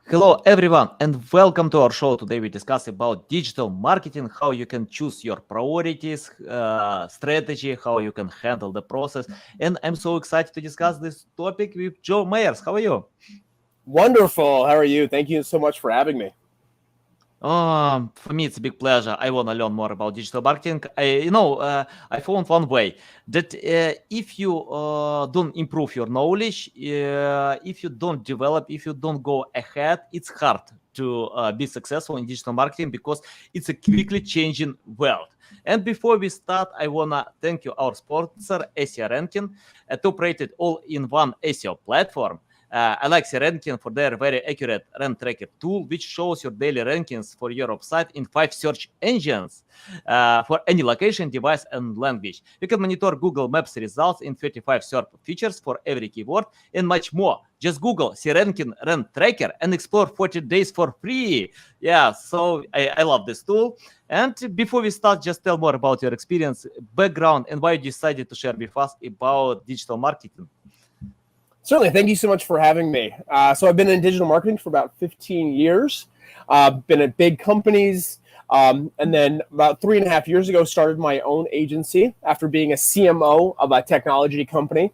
Hello, everyone, and welcome to our show. Today we discuss about digital marketing, how you can choose your priorities, strategy, how you can handle the process. And I'm so excited to discuss this topic with Joe Meyers. How are you? Wonderful. How are you? Thank you so much for having me. For me, it's a big pleasure. I want to learn more about digital marketing. I found one way that if you don't improve your knowledge, if you don't develop, if you don't go ahead, it's hard to be successful in digital marketing because it's a quickly changing world. And before we start, I want to thank you, our sponsor, SEO Ranking, a top-rated all-in-one SEO platform. I like Ranking for their very accurate rank tracker tool, which shows your daily rankings for your website in 5 search engines for any location, device, and language. You can monitor Google Maps results in 35 SERP features for every keyword and much more. Just Google Ranking rank tracker and explore 40 days for free. Yeah, so I love this tool. And before we start, just tell more about your experience, background, and why you decided to share with us about digital marketing. Certainly. Thank you so much for having me. So I've been in digital marketing for about 15 years, been at big companies, and then about 3.5 years ago, started my own agency after being a CMO of a technology company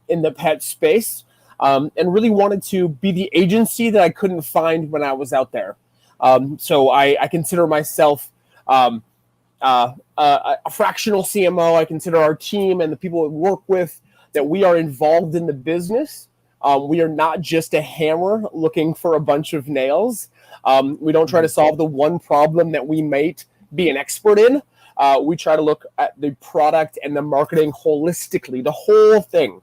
in the pet space, and really wanted to be the agency that I couldn't find when I was out there. So I consider myself a fractional CMO. I consider our team and the people we work with that we are involved in the business. We are not just a hammer looking for a bunch of nails. We don't try to solve the one problem that we might be an expert in. We try to look at the product and the marketing holistically, the whole thing.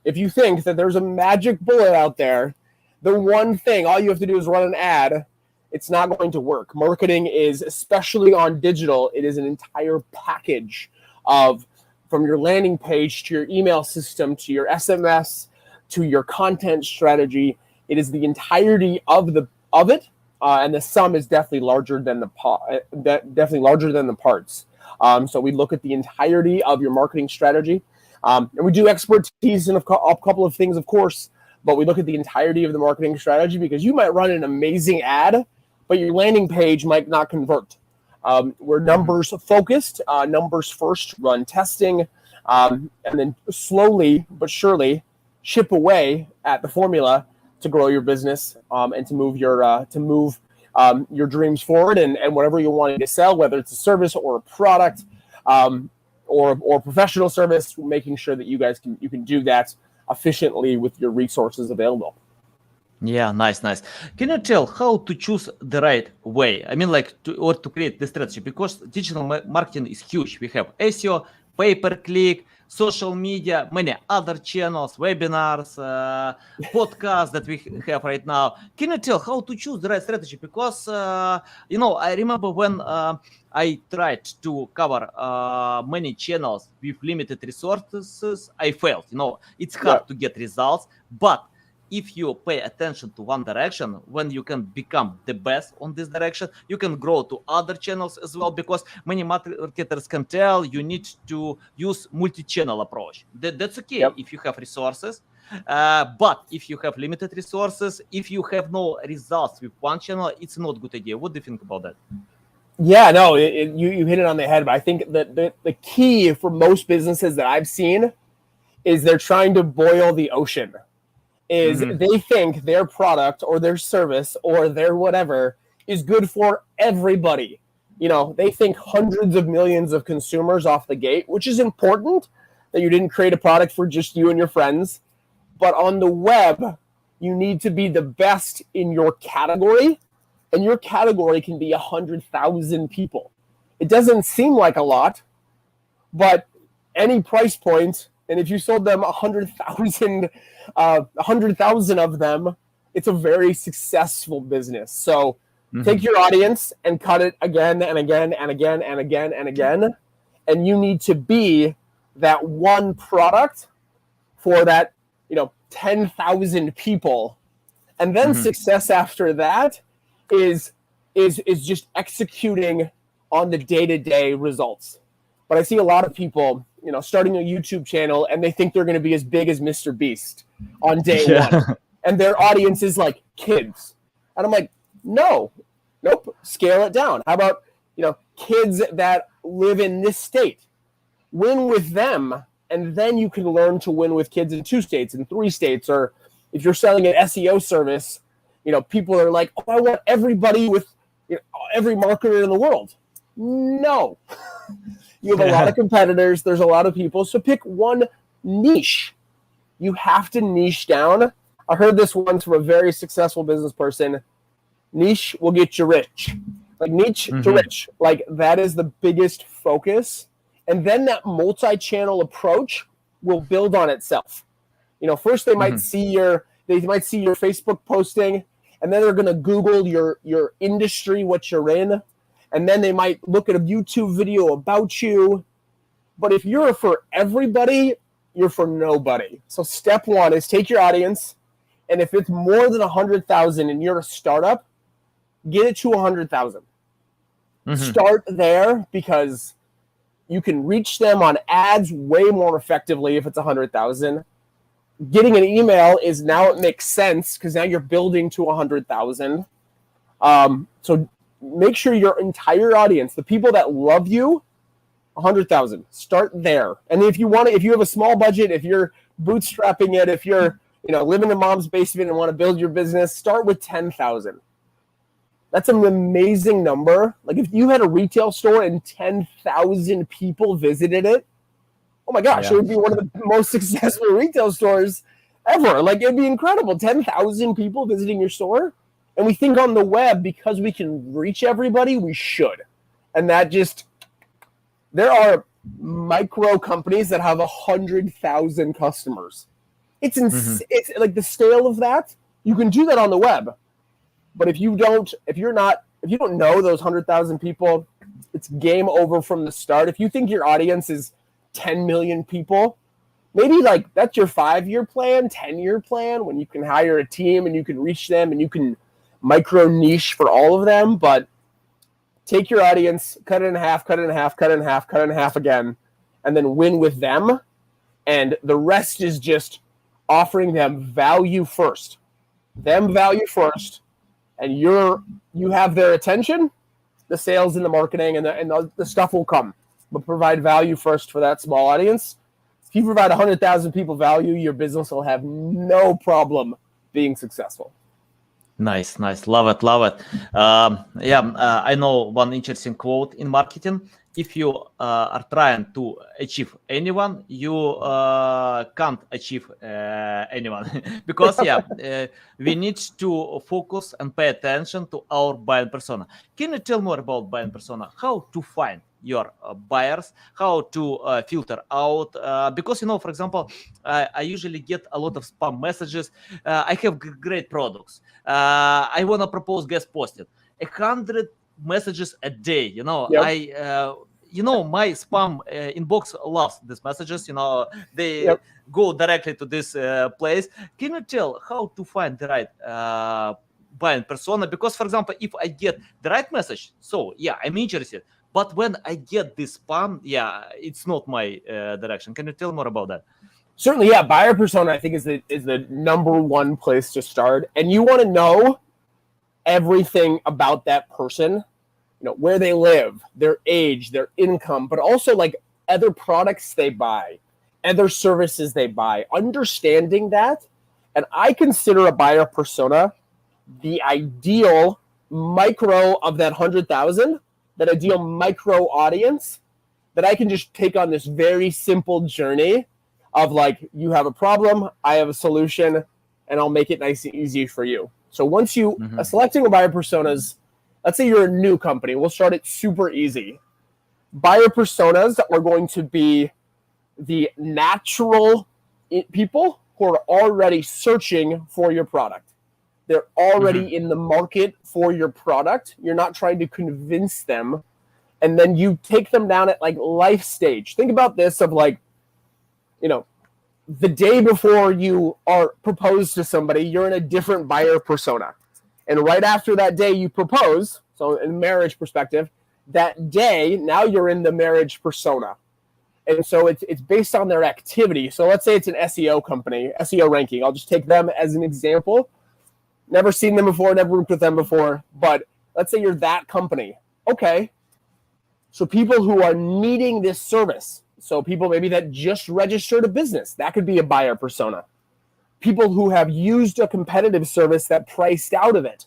If you think that there's a magic bullet out there, the one thing, all you have to do is run an ad, it's not going to work. Marketing is, especially on digital, it is an entire package of from your landing page to your email system to your SMS to your content strategy. It is the entirety of it, and the sum is definitely larger than the parts. So we look at the entirety of your marketing strategy, and we do expertise in a couple of things, of course, but we look at the entirety of the marketing strategy because you might run an amazing ad, but your landing page might not convert. We're numbers focused, numbers first, run testing, and then slowly but surely chip away at the formula to grow your business and to move your dreams forward and whatever you're wanting to sell, whether it's a service or a product or professional service, making sure that you can do that efficiently with your resources available. Yeah, nice. Can you tell how to choose the right way? I mean, to create the strategy, because digital marketing is huge. We have SEO, pay-per-click, social media, many other channels, webinars, podcasts that we have right now. Can you tell how to choose the right strategy? Because, I remember when I tried to cover many channels with limited resources, I failed. It's hard to get results, but if you pay attention to one direction, when you can become the best on this direction, you can grow to other channels as well, because many marketers can tell you need to use multi-channel approach. That's okay if you have resources, but if you have limited resources, if you have no results with one channel, it's not a good idea. What do you think about that? Yeah, no, you hit it on the head, but I think that the key for most businesses that I've seen is they're trying to boil the ocean. They think their product or their service or their whatever is good for everybody. They think hundreds of millions of consumers off the gate, which is important that you didn't create a product for just you and your friends. But on the web, you need to be the best in your category, and your category can be 100,000 people. It doesn't seem like a lot, but any price point, and if you sold them 100,000 of them, it's a very successful business. So take your audience and cut it again and again and again and again and again. And you need to be that one product for that, 10,000 people. And then success after that is just executing on the day-to-day results. But I see a lot of people, starting a YouTube channel, and they think they're going to be as big as Mr. Beast on day one. and their audience is like kids. And I'm like, nope, scale it down. How about, kids that live in this state? Win with them, and then you can learn to win with kids in 2 states, in 3 states, or if you're selling an SEO service, people are like, oh, I want everybody with every marketer in the world. No. You have a lot of competitors. There's a lot of people. So pick one niche. You have to niche down. I heard this once from a very successful business person. Niche will get you rich. Like niche to rich. Like that is the biggest focus. And then that multi-channel approach will build on itself. First they might see your Facebook posting, and then they're going to Google your industry, what you're in, and then they might look at a YouTube video about you. But if you're for everybody, you're for nobody. So step 1 is take your audience, and if it's more than 100,000 and you're a startup, get it to 100,000. Start there, because you can reach them on ads way more effectively if it's 100,000. Getting an email is now, it makes sense because now you're building to 100,000. So make sure your entire audience, the people that love you, 100,000. Start there. And if you have a small budget, if you're bootstrapping it, if you're living in mom's basement and want to build your business, start with 10,000. That's an amazing number. Like if you had a retail store and 10,000 people visited it, oh my gosh, it would be one of the most successful retail stores ever. Like it'd be incredible. 10,000 people visiting your store. And we think on the web, because we can reach everybody, we should. And there are micro companies that have 100,000 customers. It's like the scale of that. You can do that on the web. But if you don't know those 100,000 people, it's game over from the start. If you think your audience is 10 million people, maybe like that's your 5-year plan, 10-year plan, when you can hire a team and you can reach them and you can micro niche for all of them. But take your audience, cut it in half, cut it in half, cut it in half, cut it in half again, and then win with them. And the rest is just offering them value first. And you have their attention, the sales and the marketing and the stuff will come. But provide value first for that small audience. If you provide 100,000 people value, your business will have no problem being successful. Nice. Love it. I know one interesting quote in marketing. If you are trying to achieve anyone, you can't achieve anyone. Because we need to focus and pay attention to our buying persona. Can you tell more about buying persona? How to find your buyers, how to filter out, because for example, I usually get a lot of spam messages. I have great products, I want to propose guest posting, 100 messages a day. My spam inbox loves these messages. They go directly to this place. Can you tell how to find the right buying persona? Because, for example, if I get the right message, I'm interested. But when I get this spam, it's not my direction. Can you tell more about that? Certainly, buyer persona, I think, is the number one place to start. And you want to know everything about that person, where they live, their age, their income, but also like other products they buy, other services they buy, understanding that. And I consider a buyer persona the ideal micro of that 100,000, that ideal micro audience that I can just take on this very simple journey of like, you have a problem, I have a solution, and I'll make it nice and easy for you. So once you are selecting a buyer personas, let's say you're a new company, we'll start it super easy. Buyer personas are going to be the natural people who are already searching for your product. They're already in the market for your product. You're not trying to convince them. And then you take them down at like life stage. Think about this of like, the day before you are proposed to somebody, you're in a different buyer persona. And right after that day you propose, so in marriage perspective, that day, now you're in the marriage persona. And so it's based on their activity. So let's say it's an SEO company, SEO ranking. I'll just take them as an example. Never seen them before, never worked with them before, but let's say you're that company. Okay. So people who are needing this service, so people maybe that just registered a business, that could be a buyer persona. People who have used a competitive service that priced out of it.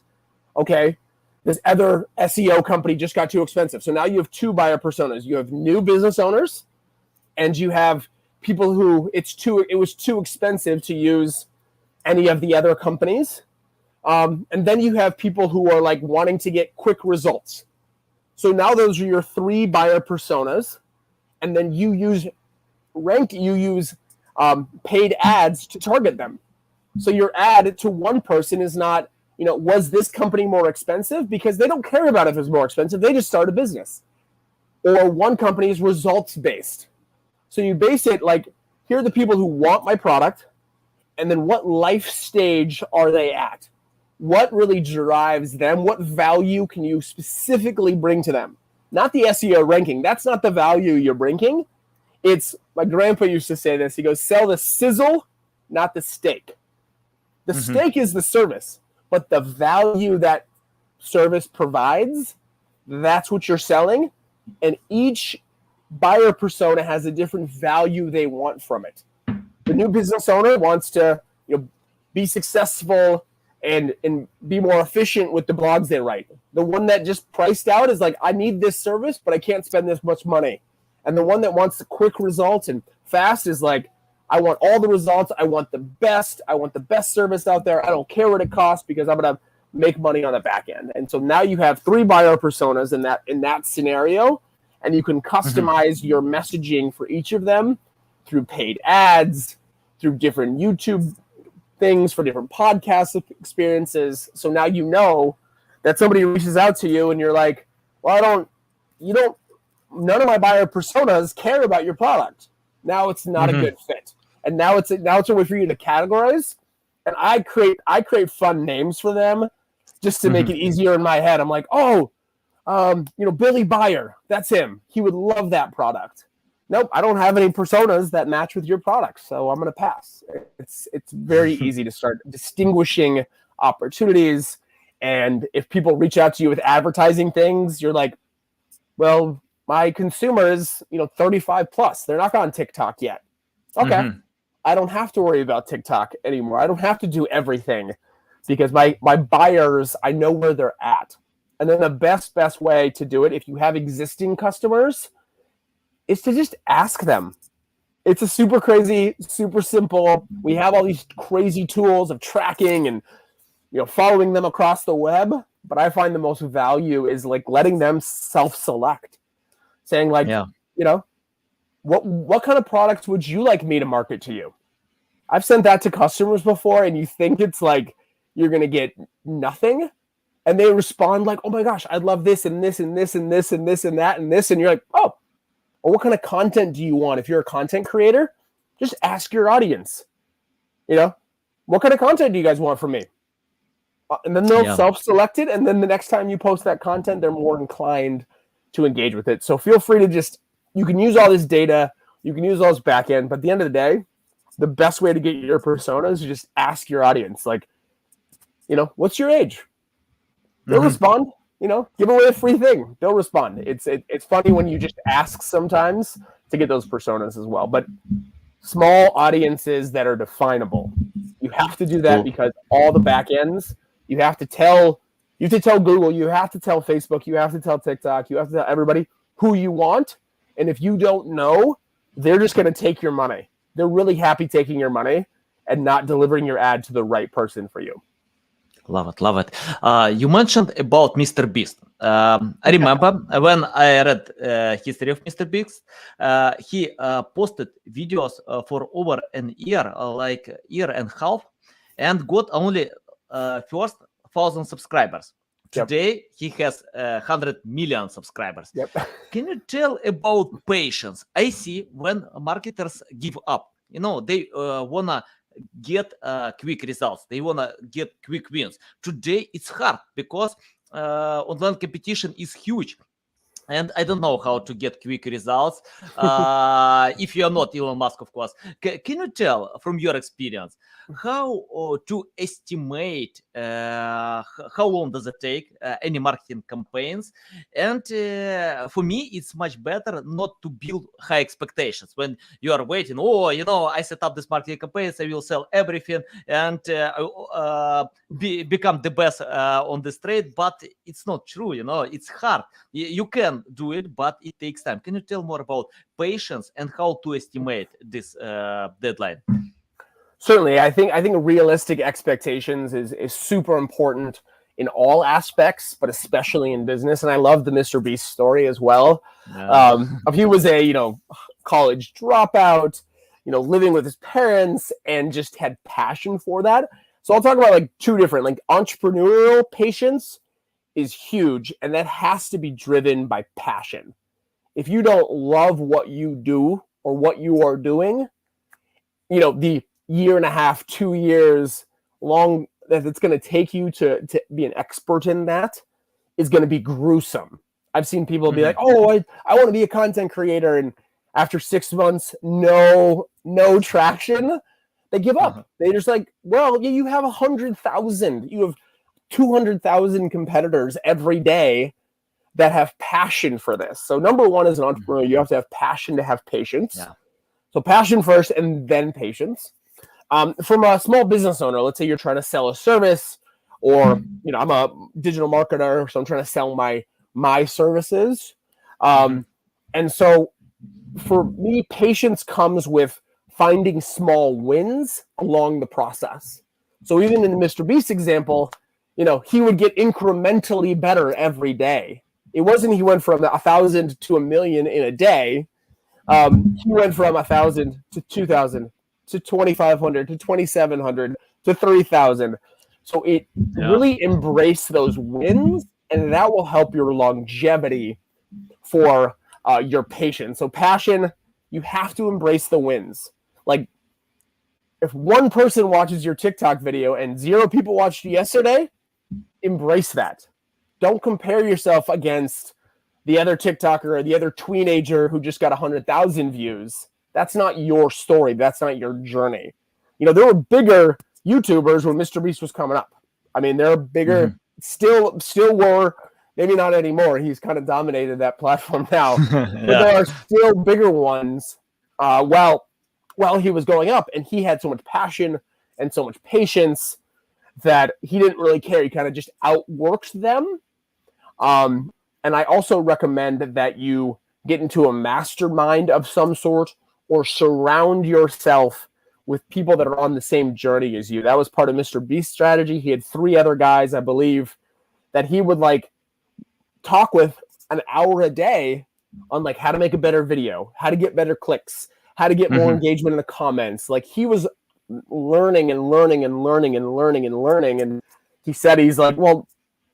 Okay. This other SEO company just got too expensive. So now you have two buyer personas. You have new business owners, and you have people who it was too expensive to use any of the other companies. And then you have people who are like wanting to get quick results. So now those are your three buyer personas. And then you use paid ads to target them. So your ad to one person is not, was this company more expensive? Because they don't care about if it's more expensive. They just start a business. Or one company is results based. So you base it like, here are the people who want my product, and then what life stage are they at? What really drives them? What value can you specifically bring to them? Not the SEO ranking. That's not the value you're bringing. It's, my grandpa used to say this. He goes, sell the sizzle, not the steak. The steak is the service, but the value that service provides, that's what you're selling. And each buyer persona has a different value they want from it. The new business owner wants to be successful and be more efficient with the blogs they write. The one that just priced out is like, I need this service, but I can't spend this much money. And the one that wants the quick results and fast is like, I want all the results. I want the best. I want the best service out there. I don't care what it costs because I'm going to make money on the back end. And so now you have three buyer personas in that scenario, and you can customize your messaging for each of them through paid ads, through different YouTube things, for different podcast experiences. So now you know that somebody reaches out to you and you're like, well, none of my buyer personas care about your product. Now it's not a good fit. And now it's a way for you to categorize. And I create fun names for them just to make it easier in my head. I'm like, Billy Buyer, that's him. He would love that product. Nope, I don't have any personas that match with your product, so I'm going to pass. It's very easy to start distinguishing opportunities. And if people reach out to you with advertising things, you're like, well, my consumer is 35 plus. They're not on TikTok yet. Okay, I don't have to worry about TikTok anymore. I don't have to do everything because my buyers, I know where they're at. And then the best way to do it, if you have existing customers, is to just ask them. It's a super crazy, super simple. We have all these crazy tools of tracking and following them across the web. But I find the most value is like letting them self-select, saying like, what kind of products would you like me to market to you? I've sent that to customers before, and you think it's like you're gonna get nothing. And they respond like, oh my gosh, I love this and this and this and this and this and that and this. And you're like, oh, well, what kind of content do you want? If you're a content creator, just ask your audience, what kind of content do you guys want from me? And then they'll self-select it. And then the next time you post that content, they're more inclined to engage with it. So feel free to you can use all this data, you can use all this back end, but at the end of the day, the best way to get your persona is to just ask your audience, like, what's your age? They'll respond, give away a free thing. They'll respond. It's funny when you just ask sometimes to get those personas as well. But small audiences that are definable, you have to do that because all the back ends, you have to tell Google, you have to tell Facebook, you have to tell TikTok, you have to tell everybody who you want. And if you don't know, they're just going to take your money. They're really happy taking your money and not delivering your ad to the right person for you. Love it. You mentioned about Mr. Beast. I remember when I read history of Mr. Beast, he posted videos for over an year, like year and a half, and got only first 1,000 subscribers. Today, he has 100 million subscribers. Can you tell about patience? I see when marketers give up, they want to get quick results. They want to get quick wins. Today, it's hard because online competition is huge. and I don't know how to get quick results. If you are not Elon Musk, of course. Can you tell from your experience how to estimate how long does it take any marketing campaigns? And for me, it's much better not to build high expectations when you are waiting. Oh, I set up this marketing campaigns, I will sell everything and become the best on the trade. But it's not true. It's hard. You can do it, but it takes time. Can you tell more about patience and how to estimate this deadline? Certainly, I think realistic expectations is super important in all aspects, but especially in business. And I love the Mr. Beast story as well. Yeah. He was a college dropout, living with his parents, and just had passion for that. So I'll talk about like two different, like entrepreneurial patience is huge, and that has to be driven by passion. If you don't love what you do or what you are doing, the year and a half, 2 years long that it's going to take you to be an expert in that is going to be gruesome. I've seen people be like, oh, I want to be a content creator. And after 6 months, no traction, they give up. They're just like, well, you have 100,000. You have 200,000 competitors every day that have passion for this. So number one, as an entrepreneur, you have to have passion to have patience. Yeah. So passion first and then patience. From a small business owner, let's say you're trying to sell a service, or I'm a digital marketer, so I'm trying to sell my services. And so for me, patience comes with finding small wins along the process. So even in the Mr. Beast example, he would get incrementally better every day. It wasn't he went from 1,000 to 1,000,000 in a day. He went from 1,000 to 2,000 to 2,500 to 2,700 to 3,000. So it really embrace those wins, and that will help your longevity for your patience. So passion, you have to embrace the wins. Like if one person watches your TikTok video and 0 people watched it yesterday, embrace that. Don't compare yourself against the other TikToker or the other teenager who just got 100,000 views. That's not your story. That's not your journey. There were bigger YouTubers when Mr. Beast was coming up. I mean, they're bigger, still were, maybe not anymore. He's kind of dominated that platform now. But there are still bigger ones while he was going up. And he had so much passion and so much patience that he didn't really care. He kind of just outworked them. And I also recommend that you get into a mastermind of some sort or surround yourself with people that are on the same journey as you. That was part of Mr. Beast's strategy. He had 3 other guys, I believe, that he would talk with an hour a day on how to make a better video, how to get better clicks, how to get more engagement in the comments. He was learning and learning and learning and learning and learning. And he said, he's like, well,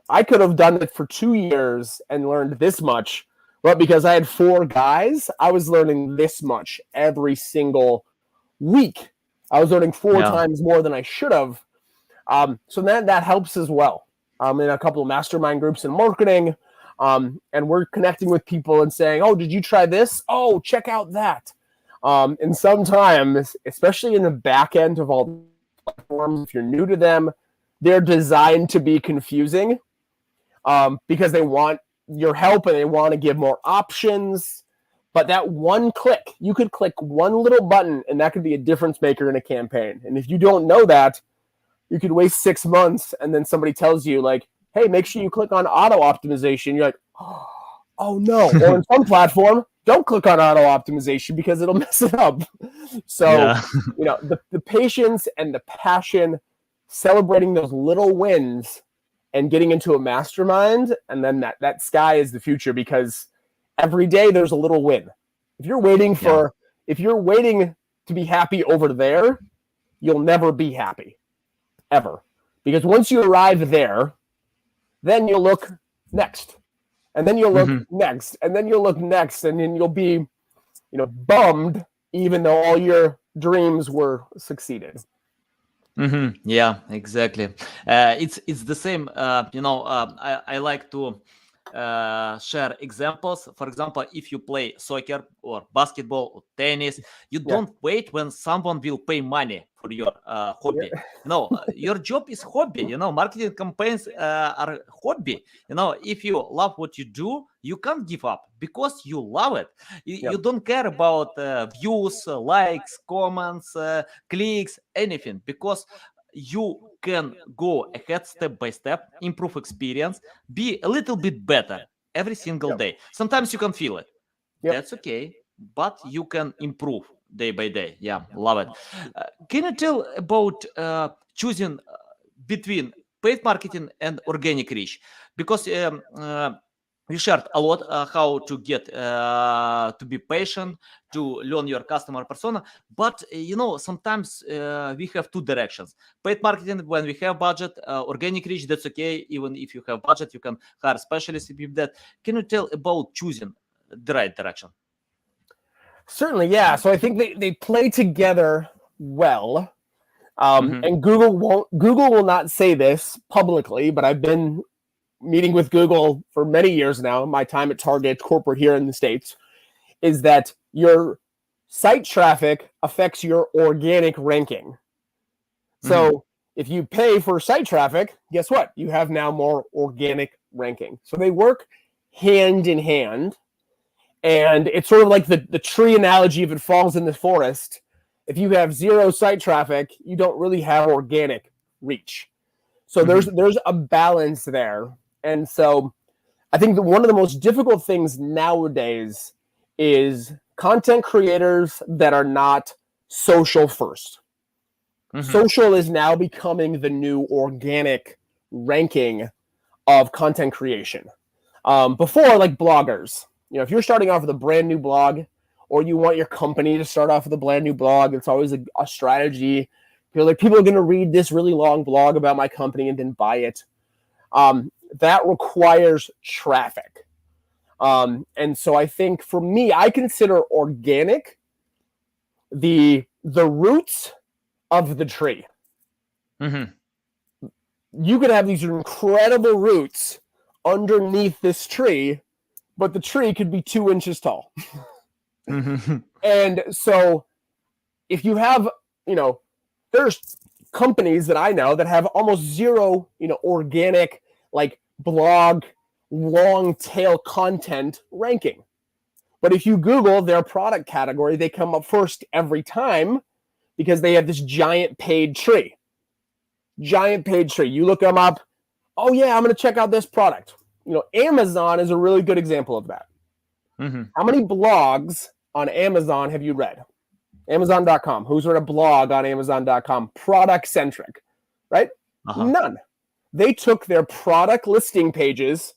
I could have done it for 2 years and learned this much, but because I had 4 guys, I was learning this much every single week. I was learning 4 times more than I should have. So that helps as well. I'm in a couple of mastermind groups in marketing, and we're connecting with people and saying, oh, did you try this? Oh, check out that. And sometimes, especially in the back end of all platforms, if you're new to them, they're designed to be confusing. Because they want your help and they want to give more options. But that one click, you could click one little button and that could be a difference maker in a campaign. And if you don't know that, you could waste 6 months and then somebody tells you hey, make sure you click on auto optimization. You're like, oh no. Or in some platform, don't click on auto optimization because it'll mess it up. So, the patience and the passion, celebrating those little wins and getting into a mastermind, and then that sky is the future, because every day there's a little win. If you're waiting to be happy over there, you'll never be happy, ever. Because once you arrive there, then you'll look next, and then you'll look next, and then you'll look next, and then you'll be, bummed, even though all your dreams were succeeded. Yeah, exactly. It's the same. I like to share examples. For example, if you play soccer or basketball or tennis, you Yeah. don't wait when someone will pay money for your hobby. Yeah. Your job is hobby. Marketing campaigns are hobby. If you love what you do, you can't give up because you love it. You don't care about views, likes, comments, clicks, anything, because you can go ahead step by step, improve experience, be a little bit better every single day. Sometimes you can feel it. That's okay, but you can improve day by day. Yeah, love it. Can you tell about choosing between paid marketing and organic reach? Because we shared a lot how to get to be patient, to learn your customer persona. But sometimes we have two directions: paid marketing when we have budget, organic reach, that's okay. Even if you have budget, you can hire specialists with that. Can you tell about choosing the right direction? Certainly, yeah. So I think they play together well. And Google will not say this publicly, but I've been meeting with Google for many years now, my time at Target corporate here in the States, is that your site traffic affects your organic ranking. So if you pay for site traffic, guess what? You have now more organic ranking. So they work hand in hand. And it's sort of like the tree analogy. If it falls in the forest, if you have zero site traffic, you don't really have organic reach. So there's a balance there. And so I think that one of the most difficult things nowadays is content creators that are not social first. Social is now becoming the new organic ranking of content creation. Before, like bloggers, if you're starting off with a brand new blog, or you want your company to start off with a brand new blog, it's always a strategy. People are going to read this really long blog about my company and then buy it. That requires traffic. And so I think for me, I consider organic the roots of the tree. You could have these incredible roots underneath this tree, but the tree could be 2 inches tall. And so if you have, there's companies that I know that have almost zero, organic, like blog, long tail content ranking. But if you Google their product category, they come up first every time because they have this giant paid tree. You look them up. Oh yeah, I'm going to check out this product. Amazon is a really good example of that. How many blogs on Amazon have you read? Amazon.com. Who's read a blog on Amazon.com? Product centric, right? None. They took their product listing pages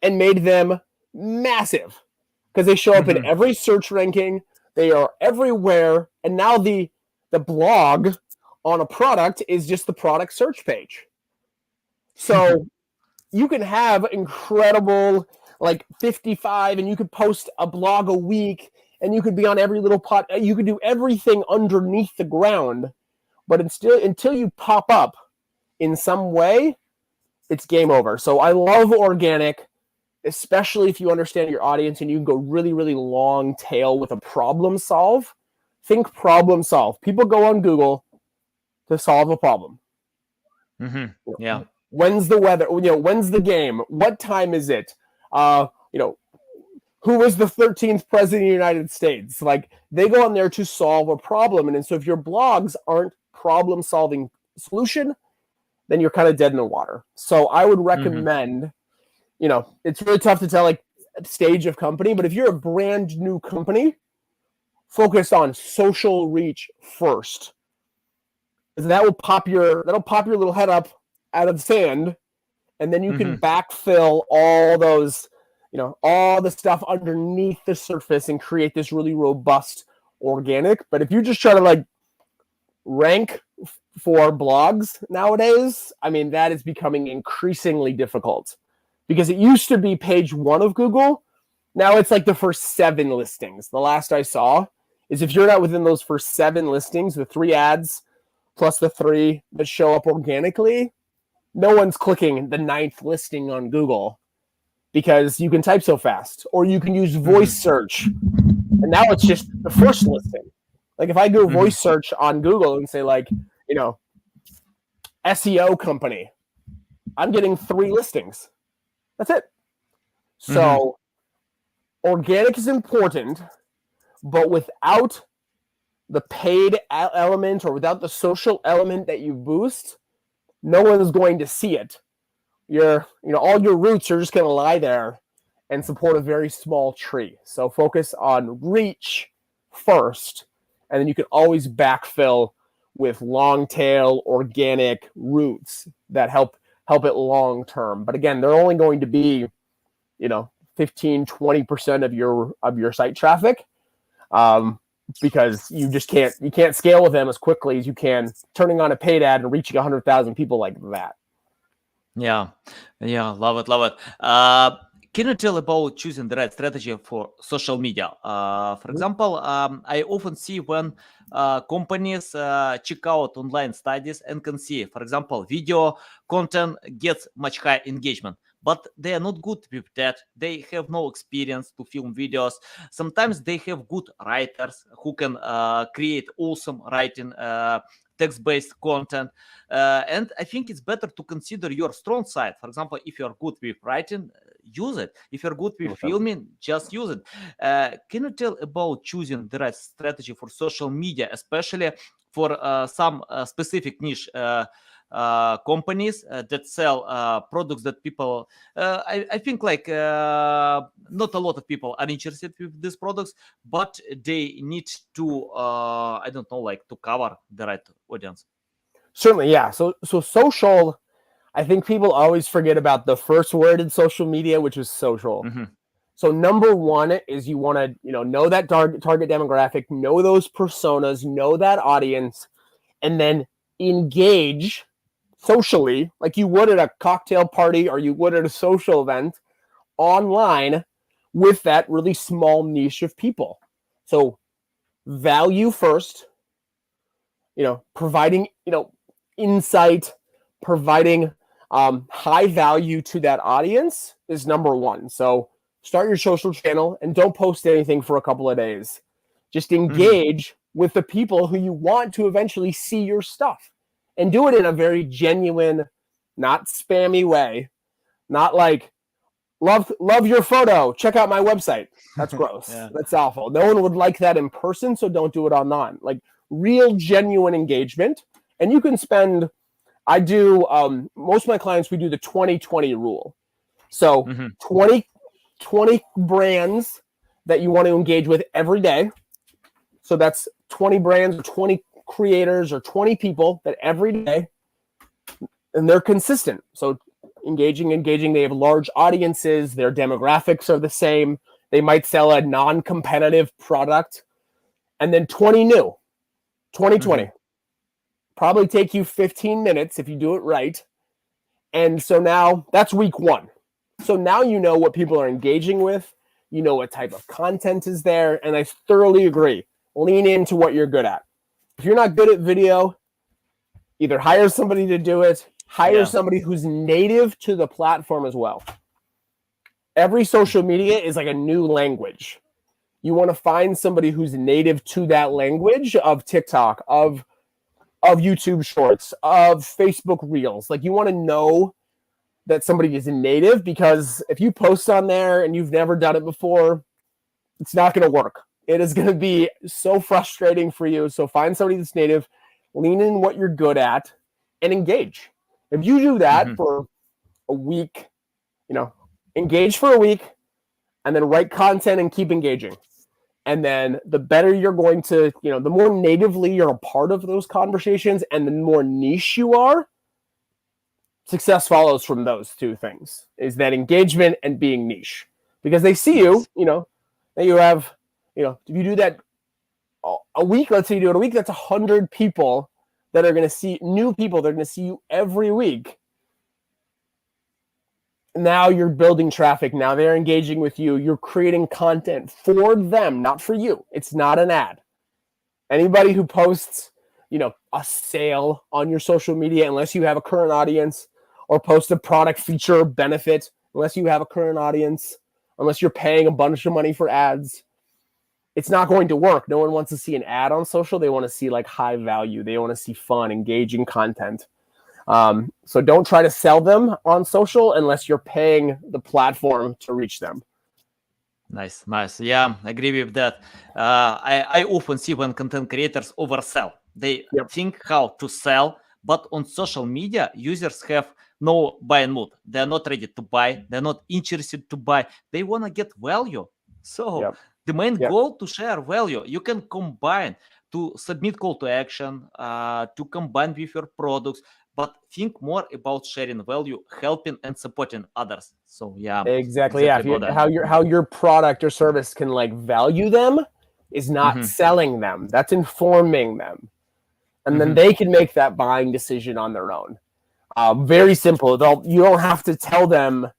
and made them massive because they show up in every search ranking. They are everywhere. And now the blog on a product is just the product search page. So you can have incredible, like 55, and you could post a blog a week, and you could be on every little pot. You could do everything underneath the ground, but until you pop up in some way, it's game over. So I love organic, especially if you understand your audience and you can go really, really long tail with a problem solve. Think problem solve. People go on Google to solve a problem. Yeah. When's the weather? When's the game? What time is it? Who was the 13th president of the United States? Like, they go on there to solve a problem. And so if your blogs aren't problem-solving solution, then you're kind of dead in the water. So I would recommend, it's really tough to tell, like, stage of company, but if you're a brand new company, focus on social reach first. That'll pop your little head up out of the sand, and then you can backfill all those, all the stuff underneath the surface and create this really robust organic. But if you just try to like rank for blogs nowadays, I mean, that is becoming increasingly difficult because it used to be page 1 of Google. Now it's like the first 7 listings. The last I saw is if you're not within those first 7 listings, the 3 ads plus the 3 that show up organically, no one's clicking the 9th listing on Google. because you can type so fast, or you can use voice search. And now it's just the first listing. Like if I go voice search on Google and say like, SEO company, I'm getting 3 listings. That's it. So organic is important, but without the paid element or without the social element that you boost, no one is going to see it. All your roots are just going to lie there and support a very small tree. So focus on reach first, and then you can always backfill with long tail organic roots that help it long term. But again, they're only going to be 15-20% of your site traffic, because you can't scale with them as quickly as you can turning on a paid ad and reaching 100,000 people like that. Yeah, love it. Can you tell about choosing the right strategy for social media? For example, I often see when companies check out online studies and can see, for example, video content gets much higher engagement, but they are not good with that. They have no experience to film videos. Sometimes they have good writers who can create awesome writing, text-based content. And I think it's better to consider your strong side. For example, if you're good with writing, use it. If you're good with filming, just use it. Can you tell about choosing the right strategy for social media, especially for some specific niche companies that sell products that people, I think like not a lot of people are interested with these products, but they need to, I don't know, like to cover the right audience. Certainly, yeah. So social, I think people always forget about the first word in social media, which is social. So number one is you want to, know that target demographic, know those personas, know that audience, and then engage socially like you would at a cocktail party or you would at a social event online with that really small niche of people. So value first, providing, insight, providing high value to that audience is number one. So start your social channel and don't post anything for a couple of days. Just engage with the people who you want to eventually see your stuff, and do it in a very genuine, not spammy way. Not like, love your photo, check out my website. That's gross. That's awful. No one would like that in person, so don't do it online. Like real genuine engagement. And you can spend, I do, most of my clients, we do the 20-20 rule. So 20 brands that you want to engage with every day. So that's 20 brands or 20 creators or 20 people that every day, and they're consistent. So engaging, they have large audiences, their demographics are the same. They might sell a non-competitive product. And then 20 new, 2020. Probably take you 15 minutes if you do it right. And so now that's week one. So now you know what people are engaging with. You know what type of content is there. And I thoroughly agree. Lean into what you're good at. If you're not good at video, either hire somebody to do it, hire somebody who's native to the platform as well. Every social media is like a new language. You want to find somebody who's native to that language of TikTok, of YouTube Shorts, of Facebook Reels. Like you want to know that somebody is native, because if you post on there and you've never done it before, it's not going to work. It is going to be so frustrating for you. So find somebody that's native, lean in what you're good at, and engage. If you do that for a week, engage for a week, and then write content and keep engaging. And then the better you're going to, the more natively you're a part of those conversations and the more niche you are, success follows from those two things, is that engagement and being niche. Because they see you, that you have, if you do that a week, let's say you do it a week, that's 100 people that are going to see, new people that are going to see you every week. Now you're building traffic. Now they're engaging with you. You're creating content for them, not for you. It's not an ad. Anybody who posts, a sale on your social media, unless you have a current audience, or post a product, feature, benefit, unless you have a current audience, unless you're paying a bunch of money for ads, it's not going to work. No one wants to see an ad on social. They want to see like high value. They want to see fun, engaging content. So don't try to sell them on social unless you're paying the platform to reach them. Nice. Yeah, I agree with that. I often see when content creators oversell. They think how to sell, but on social media, users have no buying mood. They're not ready to buy. They're not interested to buy. They want to get value. So the main goal to share value. You can combine to submit call to action, to combine with your products, but think more about sharing value, helping and supporting others. So exactly. How your product or service can like value them is not selling them. That's informing them. And then they can make that buying decision on their own. Very simple. You don't have to tell them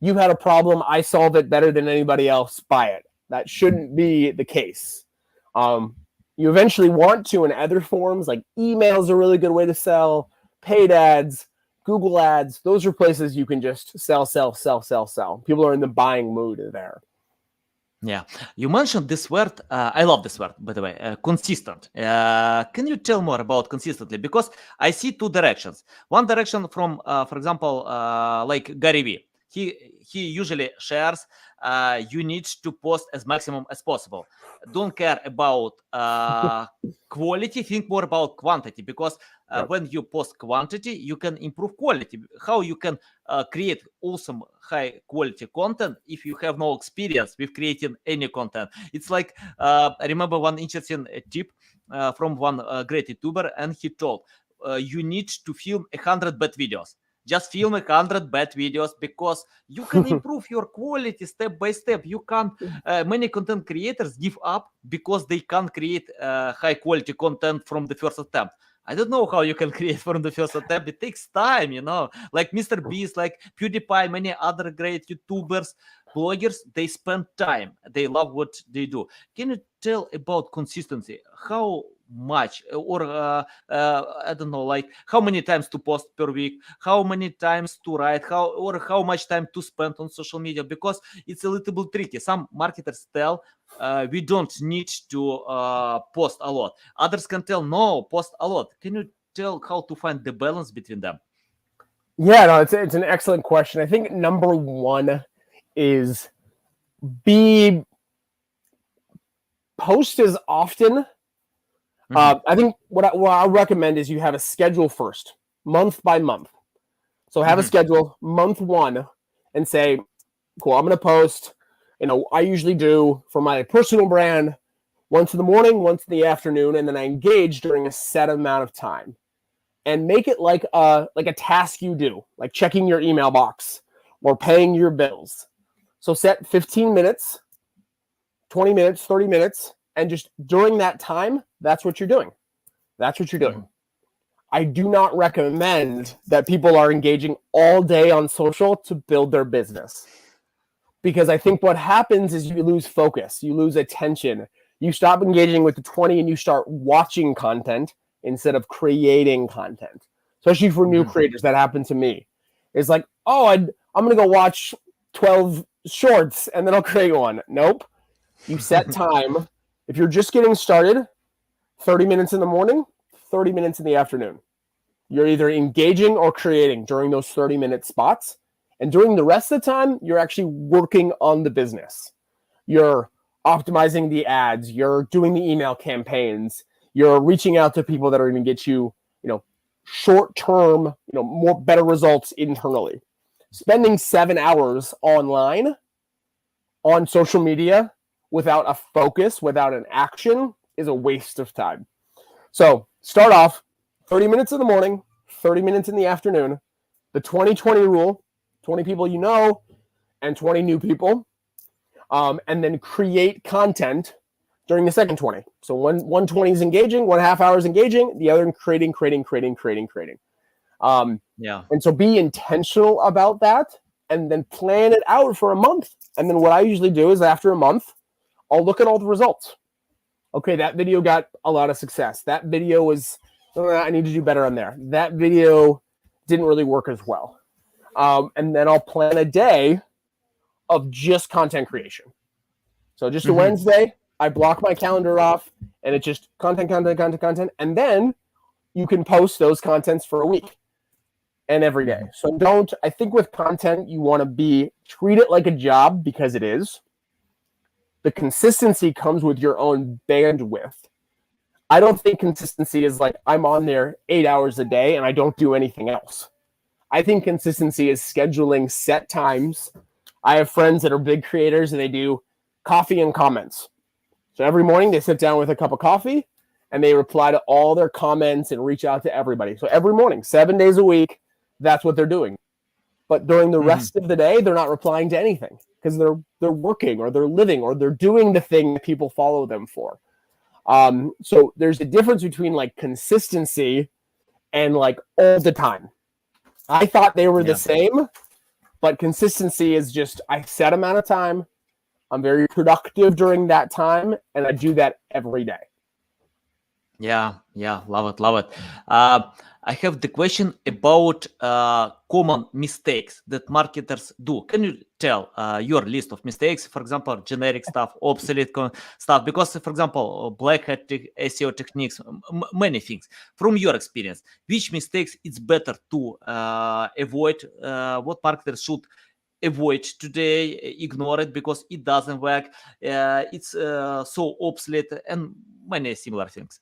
you had a problem. I solve it better than anybody else. Buy it. That shouldn't be the case. You eventually want to in other forms, like email is a really good way to sell, paid ads, Google ads. Those are places you can just sell. People are in the buying mood there. Yeah, you mentioned this word. I love this word, by the way, consistent. Can you tell more about consistently? Because I see two directions. One direction from, for example, like Gary Vee. He usually shares you need to post as maximum as possible. Don't care about quality, think more about quantity, because when you post quantity, you can improve quality. How you can create awesome high quality content if you have no experience with creating any content? It's like I remember one interesting tip from one great YouTuber, and he told you need to film 100 bad videos. Just film 100 bad videos, because you can improve your quality step by step. You can many content creators give up because they can't create high quality content from the first attempt. I don't know how you can create from the first attempt. It takes time, like Mr. Beast, like PewDiePie, many other great YouTubers, bloggers, they spend time. They love what they do. Can you tell about consistency? How much, or I don't know, like how many times to post per week, how many times to write, how much time to spend on social media? Because it's a little bit tricky. Some marketers tell we don't need to post a lot. Others can tell no, post a lot. Can you tell how to find the balance between them? Yeah, no, it's an excellent question. I think number one is post as often. I think what I recommend is you have a schedule first, month by month. So have a schedule month one and say, cool, I'm going to post, I usually do for my personal brand once in the morning, once in the afternoon, and then I engage during a set amount of time. And make it like a task you do, like checking your email box or paying your bills. So set 15 minutes, 20 minutes, 30 minutes, and just during that time, that's what you're doing. That's what you're doing. I do not recommend that people are engaging all day on social to build their business. Because I think what happens is you lose focus, you lose attention. You stop engaging with the 20 and you start watching content instead of creating content. Especially for new creators, that happened to me. It's like, I'm going to go watch 12 shorts and then I'll create one. Nope. You set time. If you're just getting started, 30 minutes in the morning, 30 minutes in the afternoon. You're either engaging or creating during those 30-minute spots. And during the rest of the time, you're actually working on the business. You're optimizing the ads. You're doing the email campaigns. You're reaching out to people that are going to get you, short-term, better results internally. Spending 7 hours online on social media without a focus, without an action, is a waste of time. So start off 30 minutes in the morning, 30 minutes in the afternoon, the 20-20 rule, 20 people you know, and 20 new people, and then create content during the second 20. So one 20 is engaging, 1.5 hours engaging, the other creating. And so be intentional about that, and then plan it out for a month. And then what I usually do is after a month, I'll look at all the results. Okay, that video got a lot of success. That video was, I need to do better on there. That video didn't really work as well. And then I'll plan a day of just content creation. So just a Wednesday, I block my calendar off, and it's just content. And then you can post those contents for a week and every day. So I think with content, you want to treat it like a job, because it is. The consistency comes with your own bandwidth. I don't think consistency is like I'm on there 8 hours a day and I don't do anything else. I think consistency is scheduling set times. I have friends that are big creators and they do coffee and comments. So every morning they sit down with a cup of coffee and they reply to all their comments and reach out to everybody. So every morning, 7 days a week, that's what they're doing. But during the rest of the day, they're not replying to anything because they're working or they're living or they're doing the thing that people follow them for. So there's a difference between like consistency and like all the time. I thought they were the same, but consistency is just I set amount of time. I'm very productive during that time, and I do that every day. Yeah, love it. I have the question about common mistakes that marketers do. Can you tell your list of mistakes? For example, generic stuff, obsolete stuff. Because, for example, black hat SEO techniques, many things. From your experience, which mistakes it's better to avoid? What marketers should avoid today? Ignore it because it doesn't work. It's so obsolete and many similar things.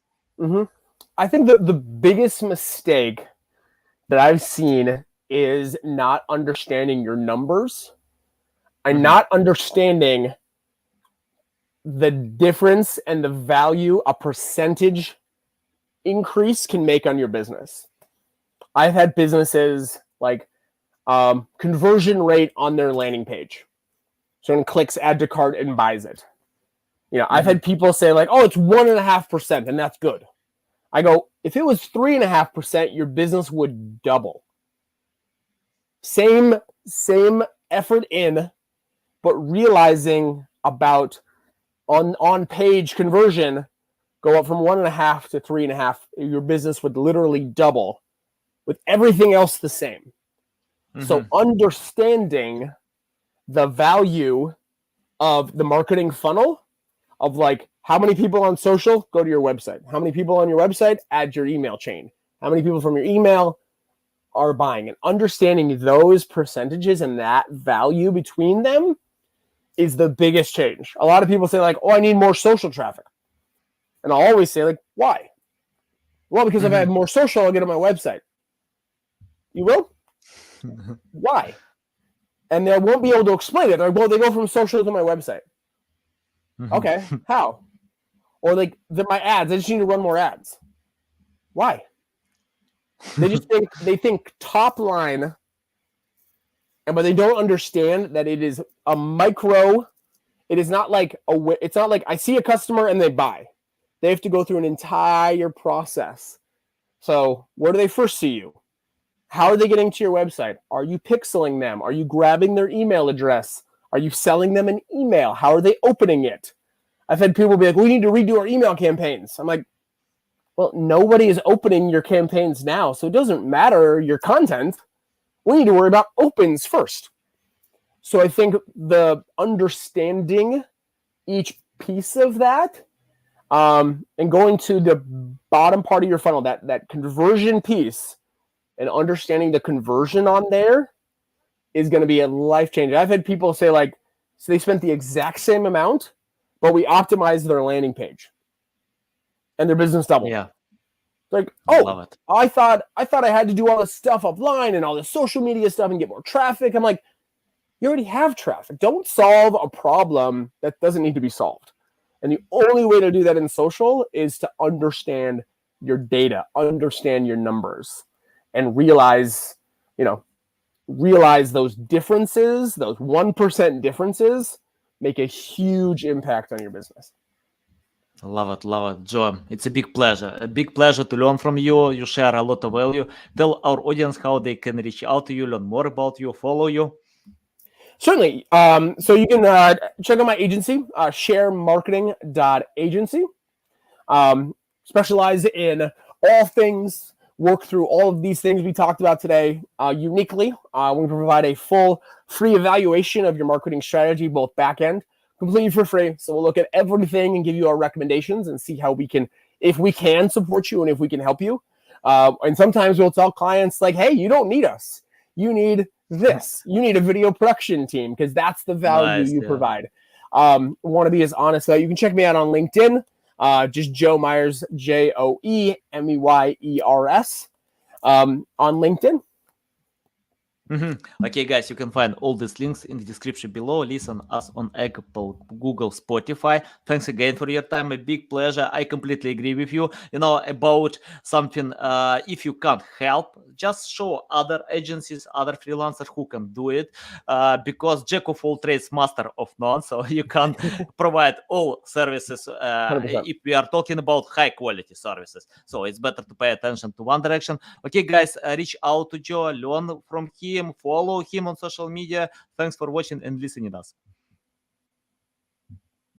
I think the biggest mistake that I've seen is not understanding your numbers and not understanding the difference and the value a percentage increase can make on your business. I've had businesses like conversion rate on their landing page. Someone clicks add to cart and buys it. I've had people say like, oh, it's 1.5%, and that's good. I go, if it was 3.5%, your business would double. Same effort in, but realizing about on page conversion go up from 1.5 to 3.5, your business would literally double with everything else the same. So understanding the value of the marketing funnel of like how many people on social go to your website, how many people on your website add your email chain, how many people from your email are buying, and understanding those percentages and that value between them is the biggest change. A lot of people say like, oh, I need more social traffic. And I'll always say like, why? Well, because if I have more social, I'll get on my website. You will? Why? And they won't be able to explain it. They're like, well, they go from social to my website. Okay, how? Or like my ads, I just need to run more ads. Why? They think top line, but they don't understand that it is a micro. It is not like it's not like I see a customer and they buy. They have to go through an entire process. So where do they first see you? How are they getting to your website? Are you pixeling them? Are you grabbing their email address? Are you selling them an email? How are they opening it? I've had people be like, we need to redo our email campaigns. I'm like, well, nobody is opening your campaigns now, so it doesn't matter your content. We need to worry about opens first. So I think the understanding each piece of that and going to the bottom part of your funnel, that conversion piece, and understanding the conversion on there is going to be a life changer. I've had people say like, so they spent the exact same amount, but we optimized their landing page and their business doubled. Yeah. Like, oh, I thought I had to do all this stuff offline and all this social media stuff and get more traffic. I'm like, you already have traffic. Don't solve a problem that doesn't need to be solved. And the only way to do that in social is to understand your data, understand your numbers, and realize those differences, those 1% differences make a huge impact on your business. Love it, Joe. It's a big pleasure to learn from you. You share a lot of value. Tell our audience how they can reach out to you, learn more about you, follow you. Certainly. So you can check out my agency, sharemarketing.agency. Specialize in all things work through all of these things we talked about today uniquely. We provide a full free evaluation of your marketing strategy, both back end, completely for free. So we'll look at everything and give you our recommendations and see how we can, if we can support you and if we can help you. And sometimes we'll tell clients like, hey, you don't need us. You need this. You need a video production team because that's the value you provide. Want to be as honest though. You can check me out on LinkedIn. Just Joe Meyers, JoeMeyers on LinkedIn. Okay, guys, you can find all these links in the description below. Listen us on Apple, Google, Spotify. Thanks again for your time. A big pleasure. I completely agree with you. You know, about something, if you can't help, just show other agencies, other freelancers who can do it, because jack of all trades, master of none. So you can provide all services if we are talking about high quality services. So it's better to pay attention to one direction. Okay, guys, reach out to Joe, learn from him, follow him on social media. Thanks for watching and listening to us.